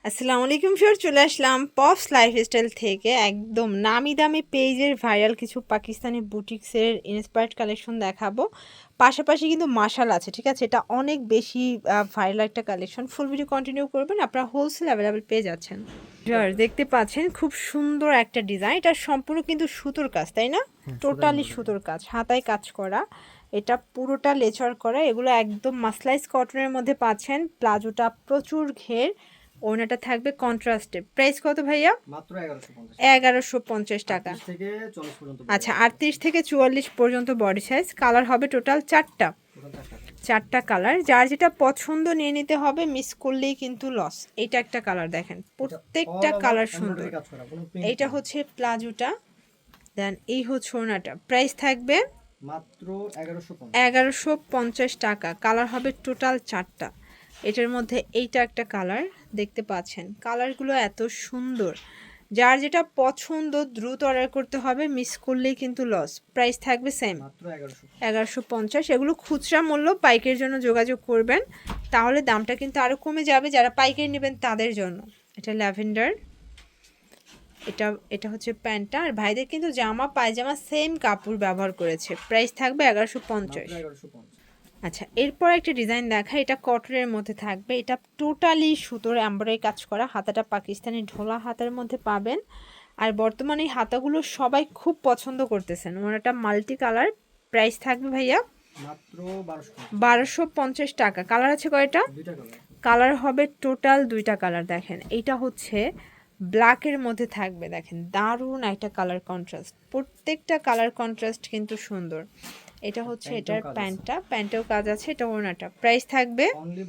আসসালামু আলাইকুম ফিওর, চলে আসলাম পপস লাইফস্টাইল থেকে একদম নামি দামি পেজের ভাইরাল কিছু পাকিস্তানি বুটিক্সের ইন্সপায়ার্ড কালেকশন দেখাবো। পাশাপাশি কিন্তু মাশাল আছে, ঠিক আছে? এটা অনেক বেশি ভাইরাল একটা কালেকশন। ফুল ভিডিও কন্টিনিউ করবেন, আপনারা হোলসেল অ্যাভেলেবেল পেয়ে যাচ্ছেন। দেখতে পাচ্ছেন খুব সুন্দর একটা ডিজাইন, এটা সম্পূর্ণ কিন্তু সুতোর কাজ, তাই না? টোটালি সুতোর কাজ, হাতায় কাজ করা, এটা পুরোটা লেচার করা। এগুলো একদম মাসলাইজ কটনের মধ্যে পাচ্ছেন। প্লাজোটা প্রচুর ঘের, ওনাটা থাকবে কন্ট্রাস্টে। প্রাইস কত ভাইয়া? মাত্র 1150 টাকা। 38 থেকে 40 পর্যন্ত আচ্ছা, 38 থেকে 44 পর্যন্ত বডি সাইজ। কালার হবে টোটাল চারটা, চারটা কালার। যার যেটা পছন্দ নিয়ে নিতে হবে, মিস করলেই কিন্তু লস। এইটা একটা কালার দেখেন, প্রত্যেকটা কালার সুন্দর। এইটা হচ্ছে প্লাজোটা, দেন এই হচ্ছে ওনাটা। প্রাইস থাকবে মাত্র 1150 টাকা। কালার হবে টোটাল চারটা। এটার মধ্যে এইটা একটা কালার দেখতে পাচ্ছেন, কালারগুলো এত সুন্দর। যার যেটা পছন্দ দ্রুত অর্ডার করতে হবে, মিস করলেই কিন্তু লস। প্রাইস থাকবে সেম, মাত্র 1150। এগুলো খুচরা মূল্য, পাইকের জন্য যোগাযোগ করবেন, তাহলে দামটা কিন্তু আরও কমে যাবে। যারা পাইকারি নেবেন তাদের জন্য। এটা ল্যাভেন্ডার, এটা এটা হচ্ছে প্যান্টটা। আর ভাইদের কিন্তু জামা পায়জামা সেম কাপড় ব্যবহার করেছে। প্রাইস থাকবে 1150। 1150। আচ্ছা, এরপর একটা ডিজাইন দেখা, এটা কটনের মধ্যে থাকবে। এটা টোটালি সুতোর এমব্রয়ডারি কাজ করা, হাতাটা পাকিস্তানি ঢোলা হাতার মধ্যে পাবেন। আর বর্তমানে এই হাতাগুলো সবাই খুব পছন্দ করতেছেন, ওনাটা মাল্টি কালার। প্রাইস থাকবে ভাইয়া মাত্র 1250 টাকা। কালার আছে কয়টা? দুইটা কালার। কালার হবে টোটাল দুইটা কালার। দেখেন এইটা হচ্ছে ব্ল্যাকের মধ্যে থাকবে, দেখেন দারুণ একটা কালার কন্ট্রাস্ট। প্রত্যেকটা কালার কন্ট্রাস্ট কিন্তু সুন্দর। এটা হচ্ছে এটার প্যান্টটা, প্যান্টেও কাজ আছে। এটা ওড়নাটা। প্রাইস থাকবে অনলি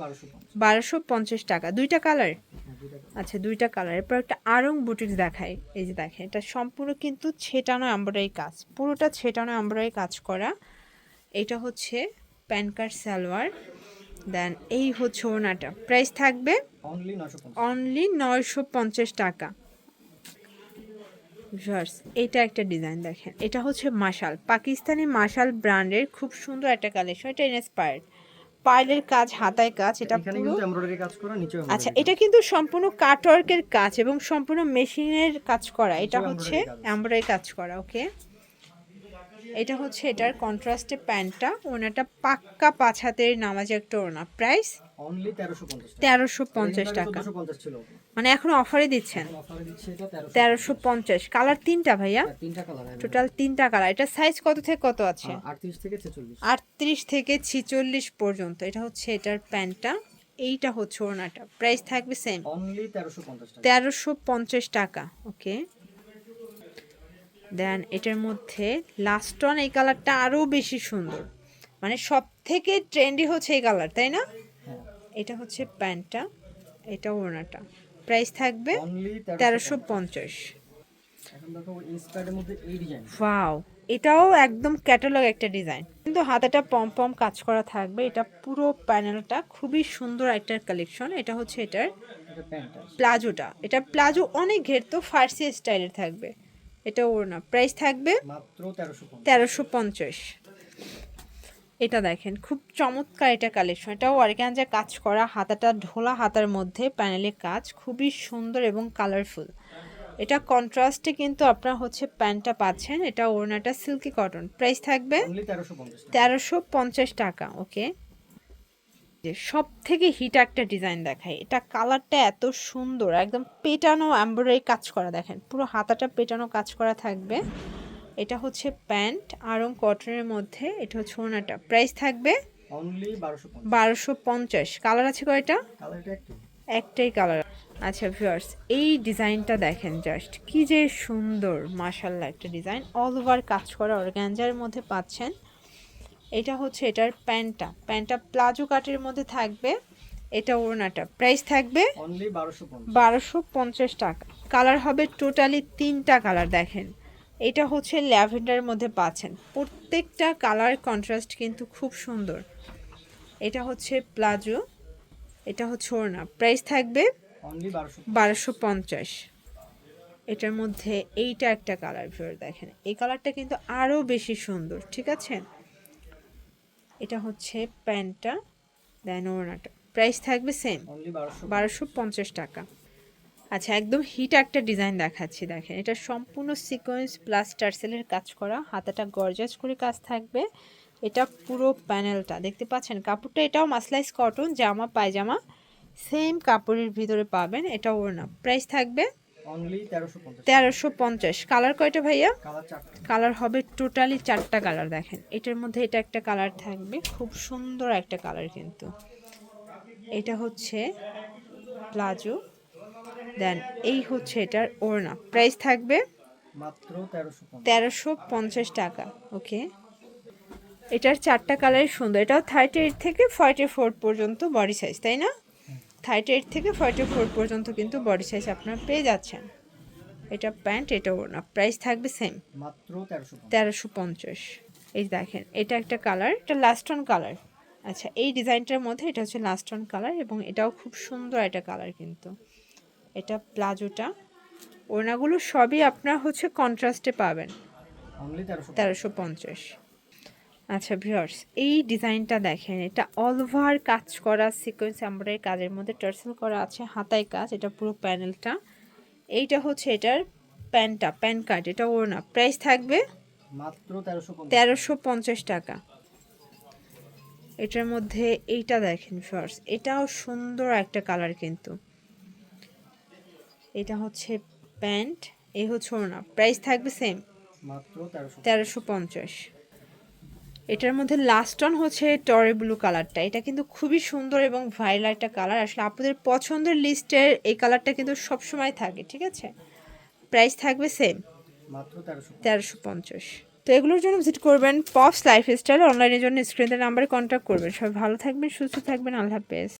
1250 টাকা। দুইটা কালার। দুইটা কালার। আচ্ছা, দুইটা কালার। এরপর একটা আরং বুটিক্স দেখাই। এই যে দেখেন, এটা সম্পূর্ণ কিন্তু ছেটানো এমব্রয়ডারি কাজ, পুরোটা ছেটানো এমব্রয়ডারি কাজ করা। এটা হচ্ছে প্যান কার্ড সালোয়ার, দেন এই হচ্ছে ওড়নাটা। প্রাইস থাকবে অনলি 950 টাকা। ভিউয়ার্স, এটা একটা ডিজাইন দেখেন, এটা হচ্ছে মাশাল, পাকিস্তানি মাশাল ব্র্যান্ডের খুব সুন্দর একটা কালেকশন। এটা ইন্সপায়ার্ড, পার্লের কাজ, হাতায় কাজ, এটা এখানে পুরো। কিন্তু এমব্রয়ডারি কাজ করা, নিচেও আচ্ছা, এমব্রয়ডারি এটা কাজ। কিন্তু সম্পূর্ণ কাটওয়ার্কের কাজ এবং সম্পূর্ণ মেশিনের কাজ করা। এটা নিচেও হচ্ছে এমব্রয়ডারি কাজ আছে। এমব্রয়ডারি কাজ করা। ওকে, এটা হচ্ছে এটার কন্ট্রাস্টে প্যান্টটা। ওনাটা পাক্কা 5 হাতের নামাজে একটা ওড়না। প্রাইস অনলি 1350 টাকা। 1350 এটা টাকা। 1450 ছিল। মানে এখন অফারে দিচ্ছেন। এখন অফারে দিচ্ছি এটা 1350। কালার তিনটা ভাইয়া, তিনটা কালার। টোটাল তিনটা কালার। এটা সাইজ কত থেকে কত আছে? 38 থেকে 46। 38 থেকে 46 পর্যন্ত। এটা হচ্ছে এটার প্যান্টটা, এইটা হচ্ছে ওড়নাটা। প্রাইস থাকবে সেম, অনলি 1350 টাকা। 1350 টাকা। ওকে, দেন এটার মধ্যে লাস্ট অন, এই কালারটা আরও বেশি সুন্দর, মানে সব থেকে ট্রেন্ডি হচ্ছে এই কালার, তাই না? হ্যাঁ, এটা হচ্ছে প্যান্টটা, এটা ওড়নাটা। প্রাইস থাকবে অনলি 1350। এখন দেখো ইন্সপায়ার্ডের মধ্যে এই ডিজাইন। ওয়াও, এটাও একদম ক্যাটালগ একটা ডিজাইন, কিন্তু হাতাটা পম পম কাজ করা থাকবে। এটা পুরো প্যানেলটা খুবই সুন্দর একটা কালেকশন। এটা হচ্ছে এটার এটা প্যান্টটা। প্লাজোটা, এটা প্লাজো অনেক ঘের তো ফার্সি স্টাইলের থাকবে। এটা ওড়না। প্রাইস থাকবে মাত্র 1350। 1350। এটা দেখেন খুব চমৎকার এটা কালেকশন, এটাও অর্গানজা কাজ করা, হাতাটা ঢোলা হাতার মধ্যে প্যানেলে কাজ, খুবই সুন্দর এবং কালারফুল। এটা কন্ট্রাস্টে কিন্তু আপনারা হচ্ছে প্যান্টটা পাচ্ছেন। এটা ওড়নাটা সিল্কি কটন। প্রাইস থাকবে অনলি 1350 টাকা। 1350 টাকা। ওকে, যে সব থেকে হিট একটা ডিজাইন দেখাই, এটা কালারটা এত সুন্দর, একদম পেটানো এমব্রয়ডারি কাজ করা। দেখেন পুরো হাতাটা পেটানো কাজ করা থাকবে। এটা হচ্ছে প্যান্ট আরং কটনের মধ্যে। এটা হচ্ছে ওড়নাটা। প্রাইস থাকবে অনলি 1250। 1250। কালার আছে কয়টা? কালারটা একটু একটাই কালার। আচ্ছা ভিউয়ার্স, এই ডিজাইনটা দেখেন, জাস্ট কি যে সুন্দর, মাশাআল্লাহ একটা ডিজাইন। অল ওভার কাজ করা অর্গানজার মধ্যে পাচ্ছেন। এটা হচ্ছে এটার প্যান্টটা, প্যান্টটা প্লাজো কাটের মধ্যে থাকবে। এটা ওড়নাটা। প্রাইস থাকবে অনলি 1250। 1250 টাকা। কালার হবে টোটালি তিনটা কালার। দেখেন এটা হচ্ছে ল্যাভেন্ডারের মধ্যে পাচ্ছেন, প্রত্যেকটা কালার কন্ট্রাস্ট কিন্তু খুব সুন্দর। এটা হচ্ছে প্লাজো, এটা হচ্ছে ওড়না। প্রাইস থাকবে অনলি 1250। এটার মধ্যে এইটা একটা কালার ভিউয়ার, দেখেন এই কালারটা কিন্তু আরও বেশি সুন্দর, ঠিক আছে? এটা হচ্ছে প্যান্টটা, দেন ওড়নাটা। প্রাইস থাকবে সেম, অনলি 1250। 1250 টাকা। আচ্ছা, একদম হিট একটা ডিজাইন দেখাচ্ছি, দেখেন এটা সম্পূর্ণ সিকোয়েন্স প্লাস টার্সেলের কাজ করা, হাতাটা গর্জাস করে কাজ থাকবে। এটা পুরো প্যানেলটা দেখতে পাচ্ছেন, কাপড়টা এটাও মাসলাইজ কটন, জামা পায়জামা সেম কাপড়ের ভিতরে পাবেন। এটা ওড়না, প্রাইস থাকবে অনলি 1350। 1350। কালার কয়টা ভাইয়া? কালার 4টা। কালার হবে টোটালি 4টা কালার। দেখেন এটার মধ্যে এটা একটা কালার থাকবে, খুব সুন্দর একটা কালার কিন্তু। এটা হচ্ছে প্লাজো, দেন এই হচ্ছে এটার ওড়না, প্রাইস থাকবে মাত্র 1350। 1350 টাকা। ওকে, এটার 4টা কালারই সুন্দর। এটাও 38 থেকে 44 পর্যন্ত বডি সাইজ, তাই না? 38 থেকে 44 পর্যন্ত কিন্তু বডি সাইজ আপনারা পেয়ে যাচ্ছেন। এটা প্যান্ট, এটা ওড়না, প্রাইস থাকবে সেম মাত্র 1350। 1350। এই দেখেন এটা একটা কালার, এটা লাস্ট অন কালার। আচ্ছা, এই ডিজাইনটার মধ্যে এটা হচ্ছে লাস্ট অন কালার এবং এটাও খুব সুন্দর একটা কালার কিন্তু। এটা প্লাজোটা, ওড়নাগুলো সবই আপনার হচ্ছে কন্ট্রাস্টে পাবেন। অনলি 1350। 1350। আচ্ছা ভিউয়ার্স, এই ডিজাইনটা দেখেন, এটা অল ওভার কাজ করা সিকোয়েন্স এমব্রয়ডারি কাজের মধ্যে টার্সেল করা আছে, হাতায় কাজ, এটা পুরো প্যানেলটা। এইটা হচ্ছে এটার প্যান্টটা, প্যান কার্ড, এটা ওড়না, প্রাইস থাকবে মাত্র 1350। 1350 টাকা। এটার মধ্যে এইটা দেখেন ভিউয়ার্স, এটাও সুন্দর একটা কালার কিন্তু। এটা হচ্ছে প্যান্ট, এই হচ্ছে ওড়না, প্রাইস থাকবে সেম মাত্র 1350। 1350। এটার মধ্যে লাস্ট অন হচ্ছে টরে ব্লু কালারটা, এটা কিন্তু খুবই সুন্দর এবং ভাইরাল একটা কালার। আসলে আপনাদের পছন্দের লিস্টের এই কালারটা কিন্তু সবসময় থাকে, ঠিক আছে? প্রাইস থাকবে সেম মাত্র 1350। 1350। তো এগুলোর জন্য ভিজিট করবেন পপস লাইফস্টাইল, অনলাইনের জন্য স্ক্রিনের নাম্বারে কন্ট্যাক্ট করবেন। সবাই ভালো থাকবেন, সুস্থ থাকবেন, আল্লাহ হাফেজ।